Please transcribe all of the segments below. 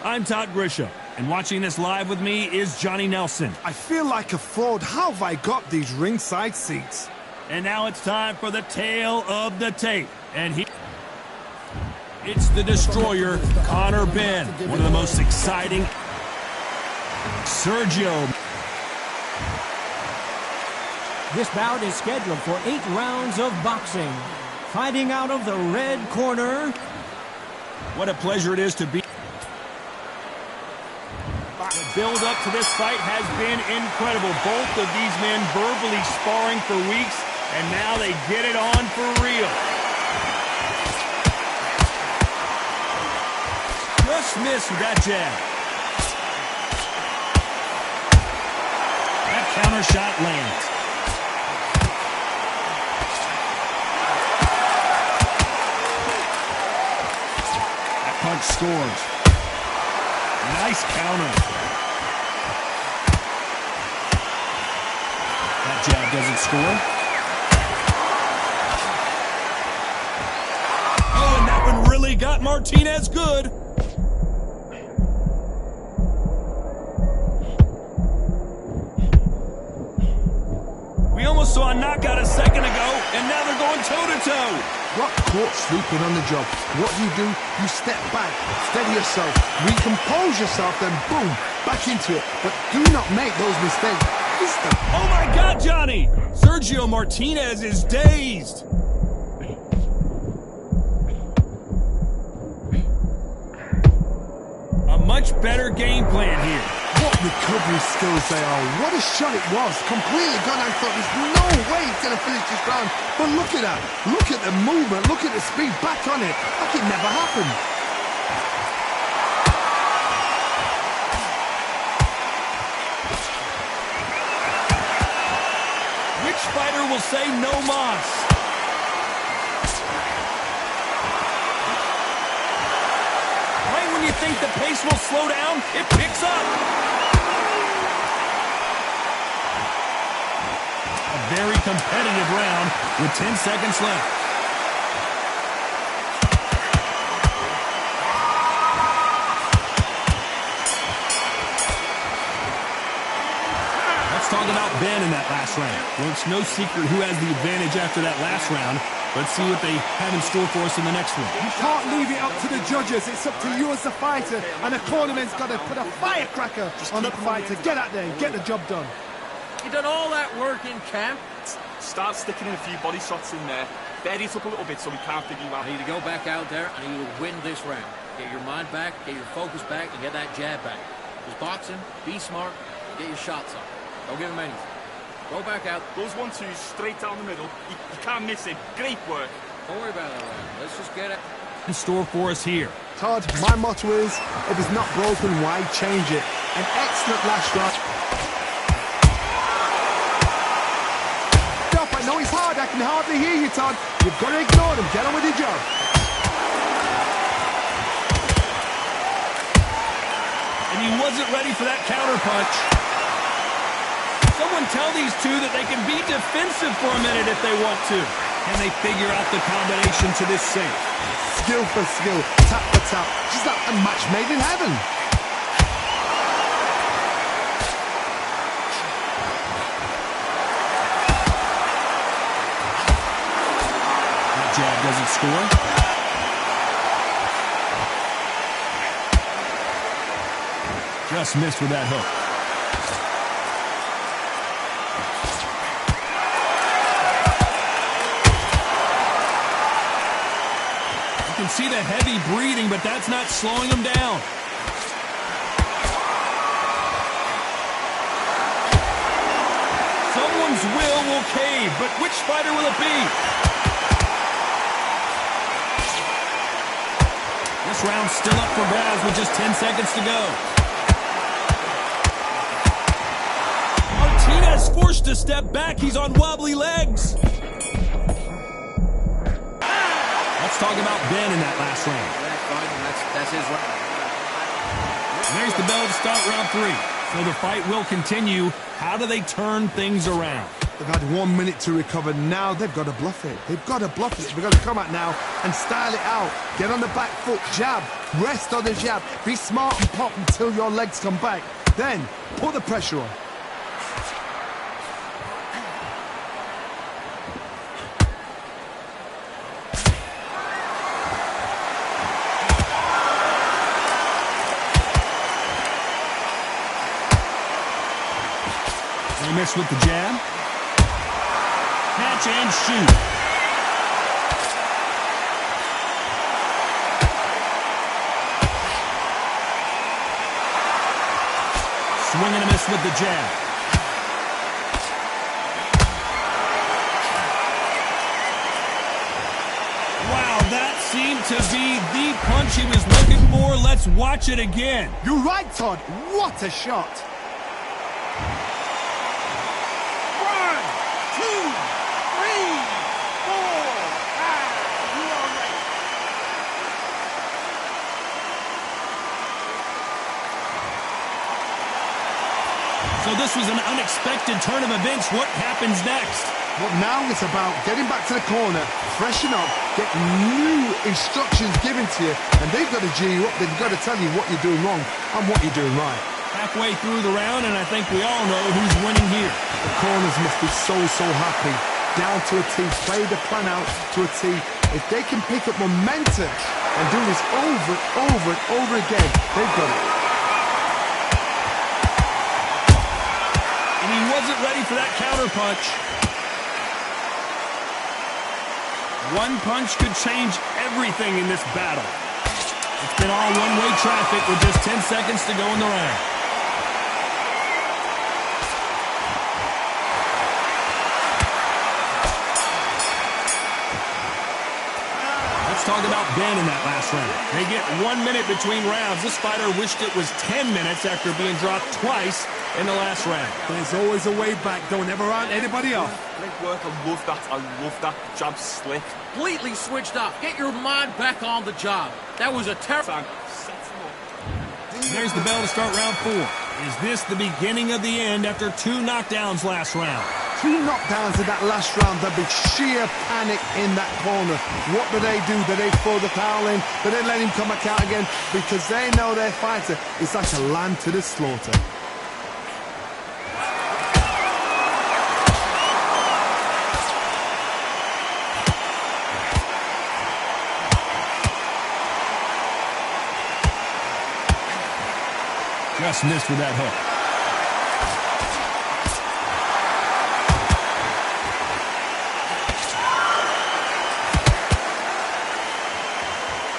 I'm Todd Grisham, and watching this live with me is Johnny Nelson. I feel like a fraud. How have I got these ringside seats? And now it's time for the tale of the tape. And it's the destroyer, Conor Benn. One of the most exciting. Sergio. This bout is scheduled for 8 rounds of boxing. Fighting out of the red corner. What a pleasure it is to be. The build-up to this fight has been incredible. Both of these men verbally sparring for weeks, and now they get it on for real. Just missed with that jab. That counter shot lands. That punch scores. Nice counter. That jab doesn't score. Oh, and that one really got Martinez good. We almost saw a knockout a second ago, and now they're going toe-to-toe. Got caught sleeping on the job. What do? You step back, steady yourself, recompose yourself, then boom, back into it. But do not make those mistakes. Oh my God, Johnny! Sergio Martinez is dazed. A much better game plan here. What recovery skills they are. What a shot it was. Completely gone. I thought there's no way he's going to finish this round. But look at that. Look at the movement. Look at the speed. Back on it. Like it never happened. Which fighter will say no mas? Right when you think the pace will slow down, it picks up. A very competitive round with 10 seconds left. Let's talk about Ben in that last round. Well, it's no secret who has the advantage after that last round. Let's see what they have in store for us in the next one. You can't leave it up to the judges. It's up to you as the fighter. And the cornerman's got to put a firecracker on the fighter. Get out there and get the job done. You done all that work in camp? Start sticking in a few body shots in there. Bury it up a little bit so we can't figure you out. I need to go back out there. I need to win this round. Get your mind back, get your focus back, and get that jab back. Just boxing, be smart, get your shots up. Don't give him anything. Go back out. Those 1-2s straight down the middle. You can't miss it. Great work. Don't worry about it. Let's just get it. In store for us here. Todd, my motto is, if it's not broken, why change it? An excellent last round. Stop, I know it's hard. I can hardly hear you, Todd. You've got to ignore them. Get on with your job. And he wasn't ready for that counter punch. Someone tell these two that they can be defensive for a minute if they want to. Can they figure out the combination to this sink? Skill for skill, tap for tap. Just like a match made in heaven. That jab doesn't score. Just missed with that hook. You can see the heavy breathing, but that's not slowing him down. Someone's will cave, but which fighter will it be? This round's still up for grabs with just 10 seconds to go. Martinez forced to step back. He's on wobbly legs. Let's talk about Ben in that last round. That's his round. There's the bell to start round 3. So the fight will continue. How do they turn things around? They've had 1 minute to recover. Now they've got to bluff it. They've got to bluff it. They've got to come out now and style it out. Get on the back foot, jab, rest on the jab. Be smart and pop until your legs come back. Then put the pressure on. They miss with the jab. Catch and shoot. Swing and a miss with the jab. Wow, that seemed to be the punch he was looking for. Let's watch it again. You're right, Todd. What a shot. 1, 2, 3, 4, 5. You are ready. So this was an unexpected turn of events. What happens next? But now it's about getting back to the corner, freshen up, get new instructions given to you, and they've got to G you up. They've got to tell you what you're doing wrong and what you're doing right. Halfway through the round, and I think we all know who's winning here. The corners must be so happy. Down to a T, play the plan out to a T. If they can pick up momentum and do this over and over and over again, they've got it. And he wasn't ready for that counter punch. One punch could change everything in this battle. It's been all one-way traffic with just 10 seconds to go in the round. Let's talk about Ben in that last round. They get 1 minute between rounds. This fighter wished it was 10 minutes after being dropped twice in the last round. There's always a way back. Don't ever round anybody off. Great work. I love that. I love that. Jab slick. Completely switched off. Get your mind back on the job. That was a terrible... Set him up. There's the bell to start round 4. Is this the beginning of the end after 2 knockdowns last round? 2 knockdowns in that last round. There'll be sheer panic in that corner. What do? Do they throw the towel in? Do they let him come back out again? Because they know their fighter is like a lamb to the slaughter. Just missed with that hook.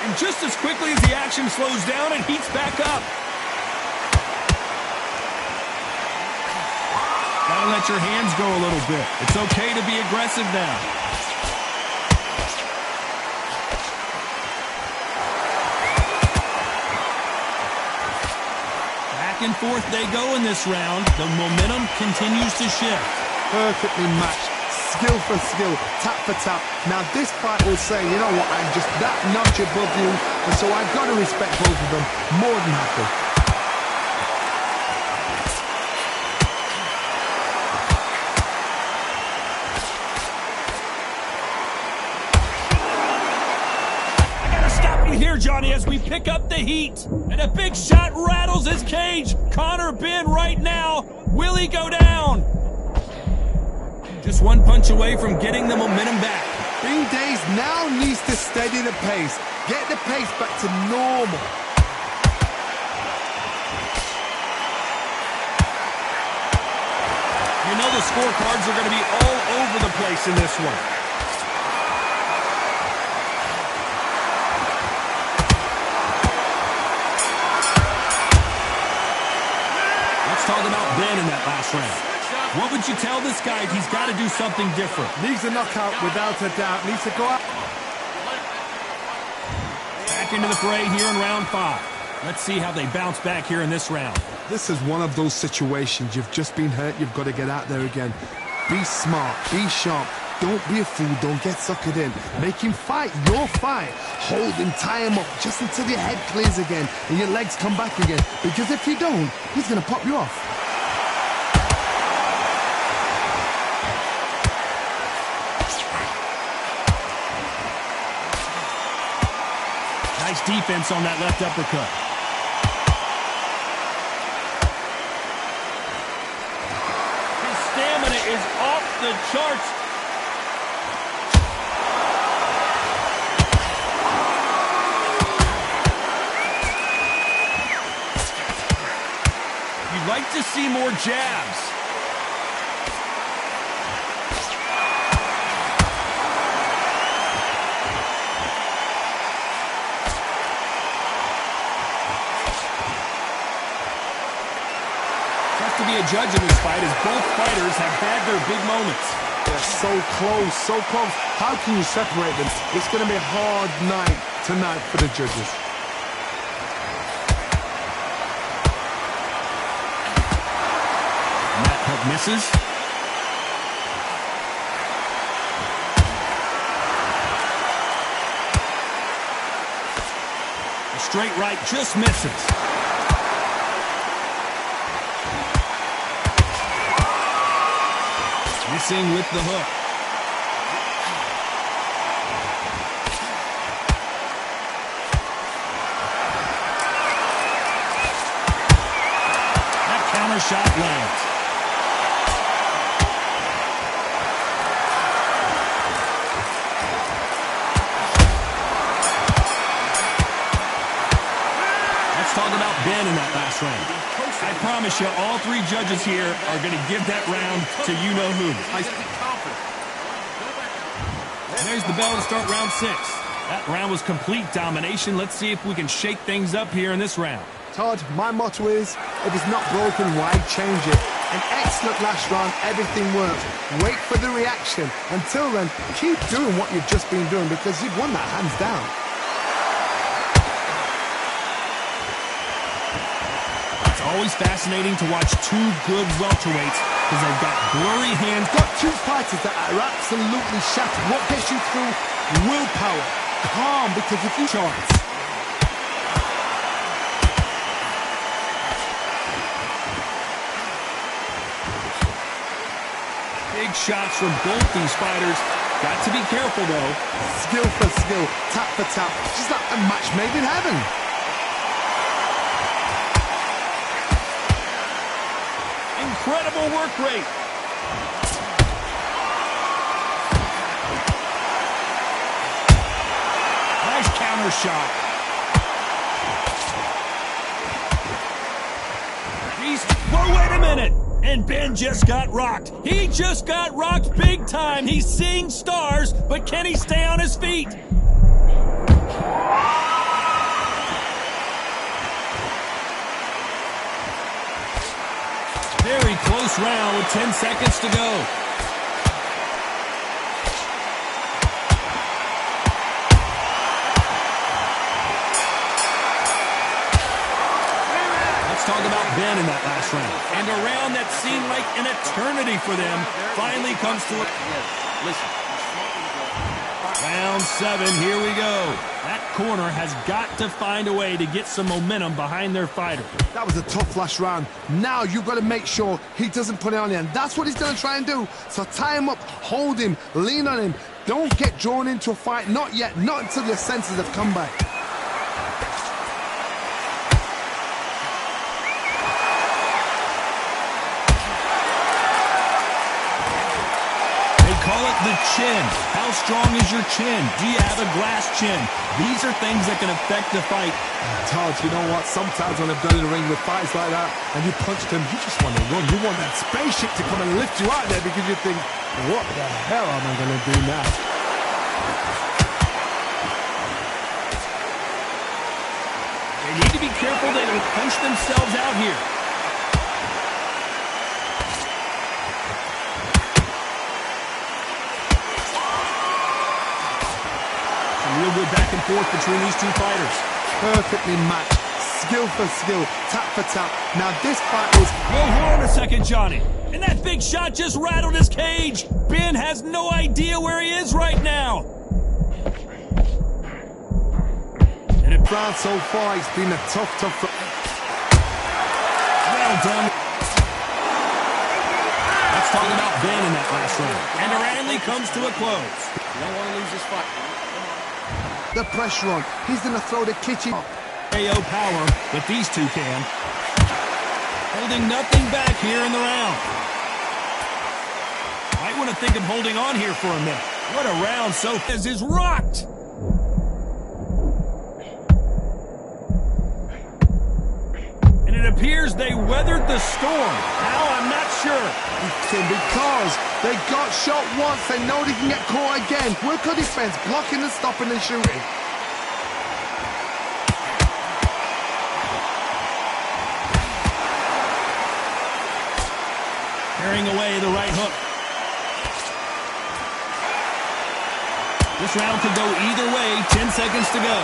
And just as quickly as the action slows down, it heats back up. Gotta let your hands go a little bit. It's okay to be aggressive now. Back and forth they go in this round. The momentum continues to shift. Perfectly matched. Skill for skill, tap for tap. Now this fight will say, you know what, I'm just that notch above you, and so I've got to respect both of them. More than happy. Here, Johnny, as we pick up the heat. And a big shot rattles his cage. Conor Ben right now. Will he go down? Just 1 punch away from getting the momentum back. Bing Days now needs to steady the pace. Get the pace back to normal. You know the scorecards are going to be all over the place in this one. Talk about Ben in that last round. What would you tell this guy if he's got to do something different? Needs a knockout without a doubt. Needs to go out. Back into the fray here in round 5. Let's see how they bounce back here in this round. This is one of those situations. You've just been hurt. You've got to get out there again. Be smart. Be sharp. Don't be a fool. Don't get suckered in. Make him fight your fight. Hold him, tie him up just until your head clears again and your legs come back again. Because if you don't, he's going to pop you off. Nice defense on that left uppercut. His stamina is off the charts. You'd like to see more jabs. To be a judge in this fight, as both fighters have had their big moments. They're so close, so close. How can you separate them? It's going to be a hard night tonight for the judges. And that hook misses. A straight right just misses. Missing with the hook. That counter shot lands. Let's talk about Ben in that last round. I promise you, all three judges here are going to give that round to you-know-who. There's the bell to start round 6. That round was complete domination. Let's see if we can shake things up here in this round. Todd, my motto is, if it's not broken, why change it? An excellent last round, everything worked. Wait for the reaction. Until then, keep doing what you've just been doing because you've won that hands down. Always fascinating to watch two good welterweights because they've got blurry hands. Got two fighters that are absolutely shattered. What gets you through? Willpower. Calm, because if you chance. Big shots from both these fighters. Got to be careful, though. Skill for skill, tap for tap. Just like a match made in heaven. Incredible work rate. Nice counter shot. Whoa, wait a minute. And Ben just got rocked. He just got rocked big time. He's seeing stars, but can he stay on his feet? Very close round with 10 seconds to go. Let's talk about Ben in that last round. And a round that seemed like an eternity for them finally comes to a... Listen. Round 7, here we go. That corner has got to find a way to get some momentum behind their fighter. That was a tough last round. Now you've got to make sure he doesn't put it on you, and that's what he's going to try and do. So tie him up, hold him, lean on him. Don't get drawn into a fight. Not yet. Not until your senses have come back. Call it the chin. How strong is your chin? Do you have a glass chin? These are things that can affect the fight. Todd, you know what? Sometimes when I've done in the ring with fights like that, and you punch them, you just want to run. You want that spaceship to come and lift you out there because you think, what the hell am I going to do now? They need to be careful they don't punch themselves out here. Real good back and forth between these two fighters. Perfectly matched. Skill for skill. Tap for tap. Now this fight is... Whoa, hold on a second, Johnny. And that big shot just rattled his cage. Ben has no idea where he is right now. And it round so far, it's been a tough... Well done. Let's talk about Ben in that last round. And the rally comes to a close. You don't want to lose this fight. Come on. The pressure on. He's going to throw the kitchen. KO power, but these two can. Holding nothing back here in the round. Might want to think of holding on here for a minute. What a round so as is rocked. And it appears they weathered the storm. How, I'm not sure. Because they got shot once, they know they can get caught again. Work on defense, blocking and stopping and shooting. Carrying away the right hook. This round could go either way. 10 seconds to go.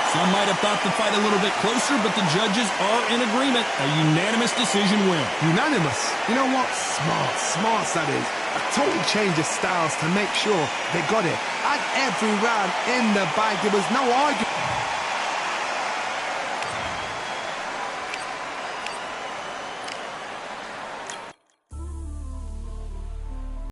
Some might have thought the fight a little bit closer, but the judges are in agreement. A unanimous decision win. Unanimous? You know what? Smart that is. A total change of styles to make sure they got it. And every round in the bag, there was no argument.